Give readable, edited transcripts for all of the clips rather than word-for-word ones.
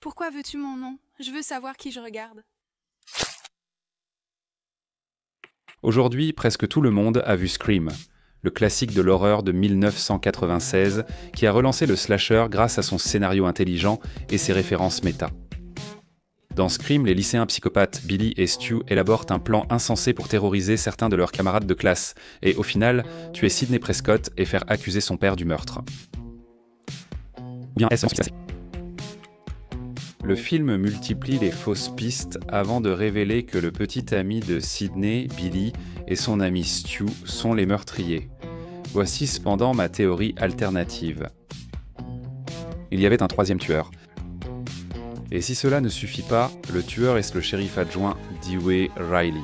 Pourquoi veux-tu mon nom? Je veux savoir qui je regarde. Aujourd'hui, presque tout le monde a vu Scream, le classique de l'horreur de 1996 qui a relancé le slasher grâce à son scénario intelligent et ses références méta. Dans Scream, les lycéens psychopathes Billy et Stu élaborent un plan insensé pour terroriser certains de leurs camarades de classe et, au final, tuer Sidney Prescott et faire accuser son père du meurtre. Le film multiplie les fausses pistes avant de révéler que le petit ami de Sidney, Billy, et son ami Stu sont les meurtriers. Voici cependant ma théorie alternative. Il y avait un troisième tueur. Et si cela ne suffit pas, le tueur est le shérif adjoint Dewey Riley.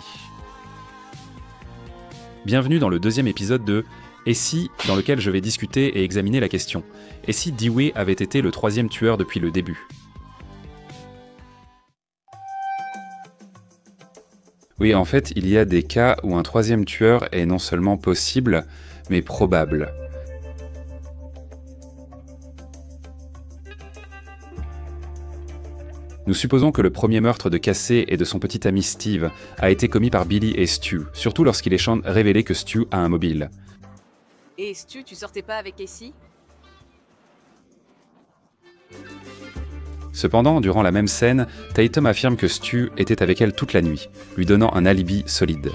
Bienvenue dans le deuxième épisode de Et si, dans lequel je vais discuter et examiner la question. Et si Dewey avait été le troisième tueur depuis le début ? Oui, en fait, il y a des cas où un troisième tueur est non seulement possible, mais probable. Nous supposons que le premier meurtre de Casey et de son petit ami Steve a été commis par Billy et Stu, surtout lorsqu'il est révélé que Stu a un mobile. Et Stu, tu sortais pas avec Casey ? Cependant, durant la même scène, Tatum affirme que Stu était avec elle toute la nuit, lui donnant un alibi solide.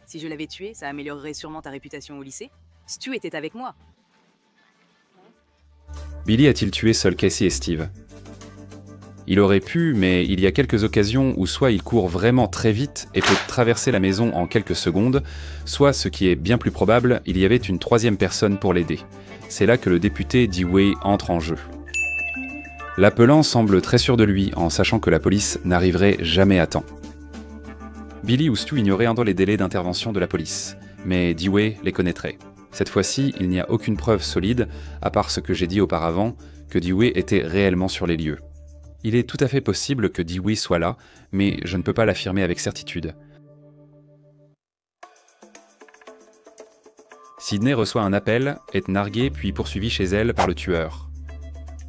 Si je l'avais tué, ça améliorerait sûrement ta réputation au lycée. Stu était avec moi. Billy a-t-il tué seul Casey et Steve ? Il aurait pu, mais il y a quelques occasions où soit il court vraiment très vite et peut traverser la maison en quelques secondes, soit, ce qui est bien plus probable, il y avait une troisième personne pour l'aider. C'est là que le député Dewey entre en jeu. L'appelant semble très sûr de lui, en sachant que la police n'arriverait jamais à temps. Billy ou Stu ignoraient un les délais d'intervention de la police, mais Dewey les connaîtrait. Cette fois-ci, il n'y a aucune preuve solide, à part ce que j'ai dit auparavant, que Dewey était réellement sur les lieux. Il est tout à fait possible que Dewey soit là, mais je ne peux pas l'affirmer avec certitude. Sidney reçoit un appel, est narguée puis poursuivie chez elle par le tueur.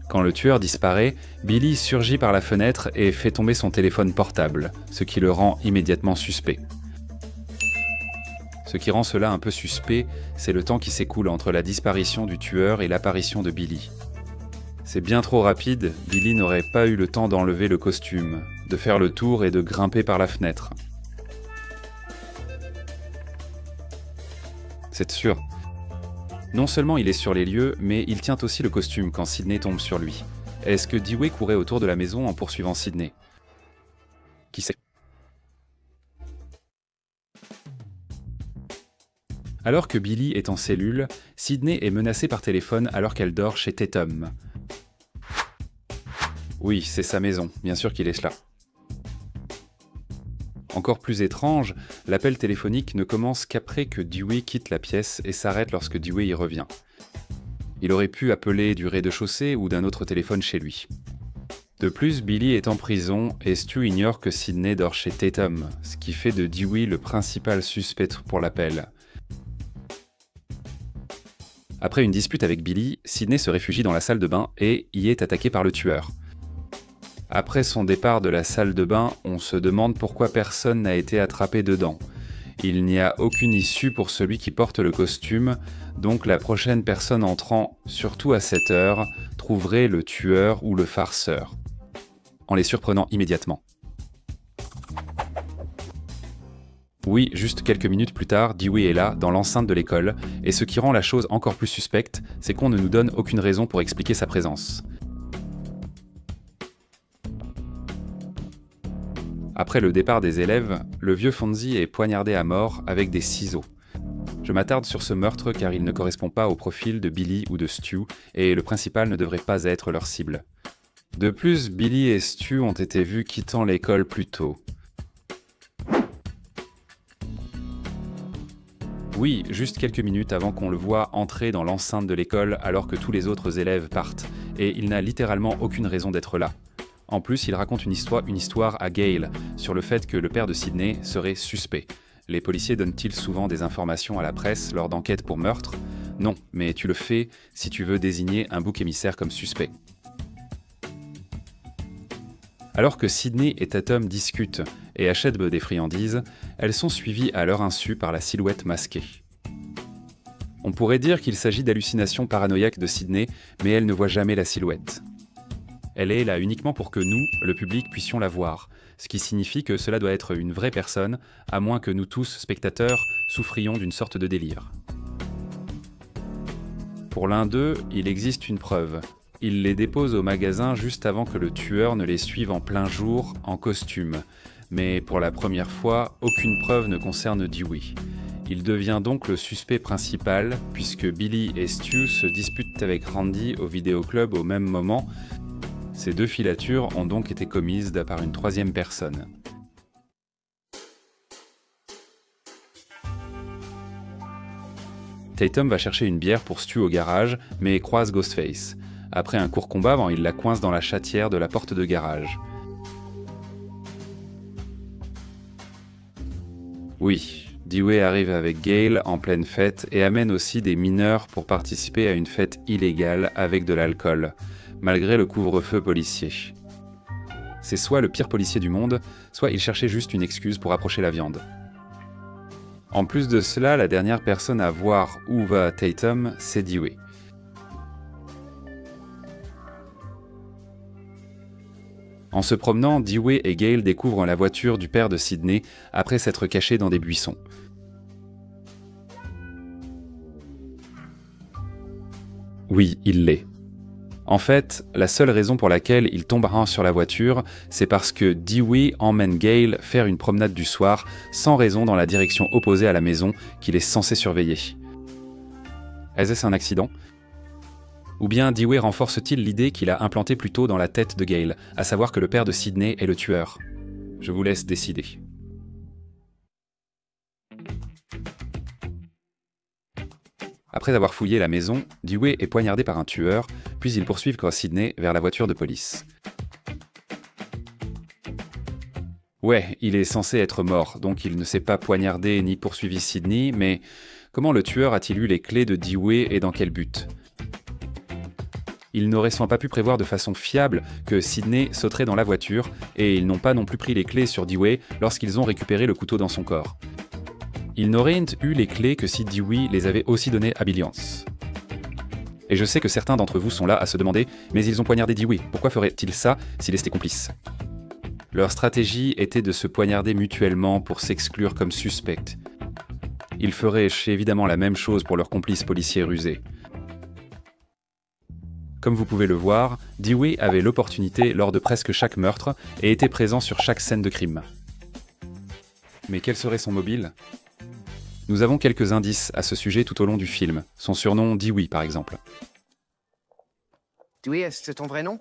Quand le tueur disparaît, Billy surgit par la fenêtre et fait tomber son téléphone portable, ce qui le rend immédiatement suspect. Ce qui rend cela un peu suspect, c'est le temps qui s'écoule entre la disparition du tueur et l'apparition de Billy. C'est bien trop rapide, Billy n'aurait pas eu le temps d'enlever le costume, de faire le tour et de grimper par la fenêtre. C'est sûr. Non seulement il est sur les lieux, mais il tient aussi le costume quand Sidney tombe sur lui. Est-ce que Dewey courait autour de la maison en poursuivant Sidney ? Qui sait ? Alors que Billy est en cellule, Sidney est menacée par téléphone alors qu'elle dort chez Tatum. Oui, c'est sa maison, bien sûr qu'il est cela. Encore plus étrange, l'appel téléphonique ne commence qu'après que Dewey quitte la pièce et s'arrête lorsque Dewey y revient. Il aurait pu appeler du rez-de-chaussée ou d'un autre téléphone chez lui. De plus, Billy est en prison et Stu ignore que Sidney dort chez Tatum, ce qui fait de Dewey le principal suspect pour l'appel. Après une dispute avec Billy, Sidney se réfugie dans la salle de bain et y est attaqué par le tueur. Après son départ de la salle de bain, on se demande pourquoi personne n'a été attrapé dedans. Il n'y a aucune issue pour celui qui porte le costume, donc la prochaine personne entrant, surtout à cette heure, trouverait le tueur ou le farceur, en les surprenant immédiatement. Oui, juste quelques minutes plus tard, Dewey est là, dans l'enceinte de l'école, et ce qui rend la chose encore plus suspecte, c'est qu'on ne nous donne aucune raison pour expliquer sa présence. Après le départ des élèves, le vieux Fonzie est poignardé à mort avec des ciseaux. Je m'attarde sur ce meurtre car il ne correspond pas au profil de Billy ou de Stu, et le principal ne devrait pas être leur cible. De plus, Billy et Stu ont été vus quittant l'école plus tôt. Oui, juste quelques minutes avant qu'on le voie entrer dans l'enceinte de l'école alors que tous les autres élèves partent, et il n'a littéralement aucune raison d'être là. En plus, il raconte une histoire à Gail sur le fait que le père de Sidney serait suspect. Les policiers donnent-ils souvent des informations à la presse lors d'enquêtes pour meurtre ? Non, mais tu le fais si tu veux désigner un bouc émissaire comme suspect. Alors que Sidney et Tatum discutent et achètent des friandises, elles sont suivies à leur insu par la silhouette masquée. On pourrait dire qu'il s'agit d'hallucinations paranoïaques de Sidney, mais elle ne voit jamais la silhouette. Elle est là uniquement pour que nous, le public, puissions la voir, ce qui signifie que cela doit être une vraie personne, à moins que nous tous, spectateurs, souffrions d'une sorte de délire. Pour l'un d'eux, il existe une preuve. Il les dépose au magasin juste avant que le tueur ne les suive en plein jour, en costume. Mais pour la première fois, aucune preuve ne concerne Dewey. Il devient donc le suspect principal, puisque Billy et Stu se disputent avec Randy au vidéoclub au même moment. Ces deux filatures ont donc été commises par une troisième personne. Tatum va chercher une bière pour Stu au garage, mais croise Ghostface. Après un court combat, il la coince dans la chatière de la porte de garage. Oui, Dewey arrive avec Gale en pleine fête et amène aussi des mineurs pour participer à une fête illégale avec de l'alcool, malgré le couvre-feu policier. C'est soit le pire policier du monde, soit il cherchait juste une excuse pour approcher la viande. En plus de cela, la dernière personne à voir où va Tatum, c'est Dewey. En se promenant, Dewey et Gale découvrent la voiture du père de Sidney après s'être cachés dans des buissons. Oui, il l'est. En fait, la seule raison pour laquelle il tombera sur la voiture, c'est parce que Dewey emmène Gale faire une promenade du soir, sans raison dans la direction opposée à la maison qu'il est censé surveiller. Est-ce un accident ? Ou bien Dewey renforce-t-il l'idée qu'il a implantée plus tôt dans la tête de Gale, à savoir que le père de Sidney est le tueur ? Je vous laisse décider. Après avoir fouillé la maison, Dewey est poignardé par un tueur, puis ils poursuivent Sidney vers la voiture de police. Ouais, il est censé être mort, donc il ne s'est pas poignardé ni poursuivi Sidney, mais comment le tueur a-t-il eu les clés de Dewey et dans quel but ? Ils n'auraient sans pas pu prévoir de façon fiable que Sidney sauterait dans la voiture, et ils n'ont pas non plus pris les clés sur Dewey lorsqu'ils ont récupéré le couteau dans son corps. Ils n'auraient eu les clés que si Dewey les avait aussi données à Billy Hans. Et je sais que certains d'entre vous sont là à se demander « Mais ils ont poignardé Dewey, pourquoi feraient-ils ça s'ils étaient complices ?» Leur stratégie était de se poignarder mutuellement pour s'exclure comme suspects. Ils feraient évidemment la même chose pour leurs complices policiers rusés. Comme vous pouvez le voir, Dewey avait l'opportunité lors de presque chaque meurtre et était présent sur chaque scène de crime. Mais quel serait son mobile ? Nous avons quelques indices à ce sujet tout au long du film, son surnom Dewey par exemple. Dewey, c'est ton vrai nom?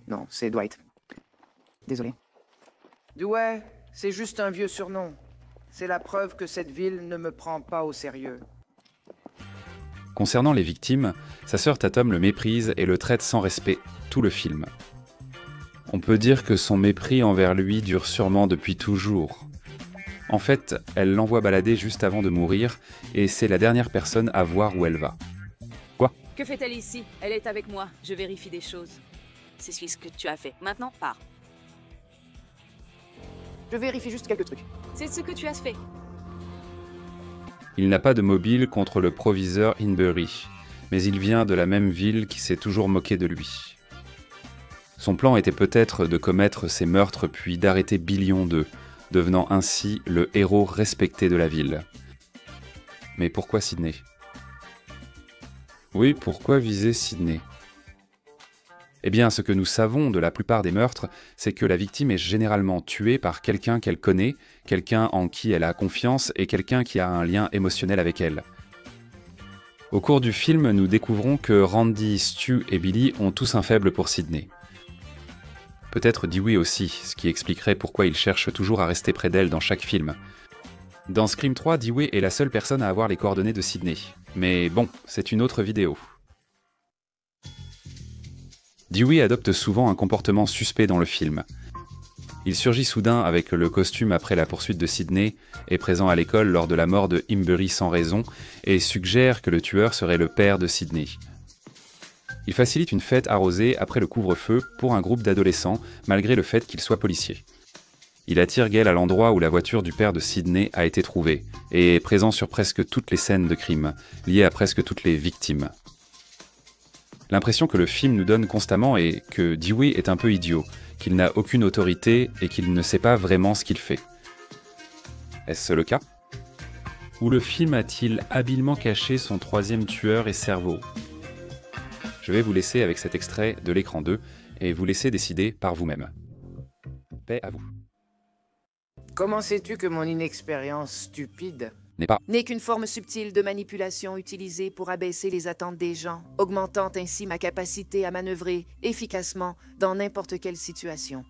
Non, c'est Dwight. Désolé. Dewey, c'est juste un vieux surnom. C'est la preuve que cette ville ne me prend pas au sérieux. Concernant les victimes, sa sœur Tatum le méprise et le traite sans respect tout le film. On peut dire que son mépris envers lui dure sûrement depuis toujours. En fait, elle l'envoie balader juste avant de mourir, et c'est la dernière personne à voir où elle va. Quoi ? Que fait-elle ici? Elle est avec moi. Je vérifie des choses. C'est ce que tu as fait. Maintenant, pars. Je vérifie juste quelques trucs. C'est ce que tu as fait. Il n'a pas de mobile contre le proviseur Hinbury, mais il vient de la même ville qui s'est toujours moqué de lui. Son plan était peut-être de commettre ces meurtres puis d'arrêter Billion 2, devenant ainsi le héros respecté de la ville. Mais pourquoi Sidney ? Oui, pourquoi viser Sidney ? Eh bien, ce que nous savons de la plupart des meurtres, c'est que la victime est généralement tuée par quelqu'un qu'elle connaît, quelqu'un en qui elle a confiance et quelqu'un qui a un lien émotionnel avec elle. Au cours du film, nous découvrons que Randy, Stu et Billy ont tous un faible pour Sidney. Peut-être Dewey aussi, ce qui expliquerait pourquoi il cherche toujours à rester près d'elle dans chaque film. Dans Scream 3, Dewey est la seule personne à avoir les coordonnées de Sidney. Mais bon, c'est une autre vidéo. Dewey adopte souvent un comportement suspect dans le film. Il surgit soudain avec le costume après la poursuite de Sidney, est présent à l'école lors de la mort de Imbury sans raison, et suggère que le tueur serait le père de Sidney. Il facilite une fête arrosée après le couvre-feu pour un groupe d'adolescents, malgré le fait qu'il soit policier. Il attire Gale à l'endroit où la voiture du père de Sidney a été trouvée, et est présent sur presque toutes les scènes de crime, liées à presque toutes les victimes. L'impression que le film nous donne constamment est que Dewey est un peu idiot, qu'il n'a aucune autorité et qu'il ne sait pas vraiment ce qu'il fait. Est-ce le cas? Ou le film a-t-il habilement caché son troisième tueur et cerveau? Je vais vous laisser avec cet extrait de l'écran 2 et vous laisser décider par vous-même. Paix à vous. Comment sais-tu que mon inexpérience stupide n'est qu'une forme subtile de manipulation utilisée pour abaisser les attentes des gens, augmentant ainsi ma capacité à manœuvrer efficacement dans n'importe quelle situation.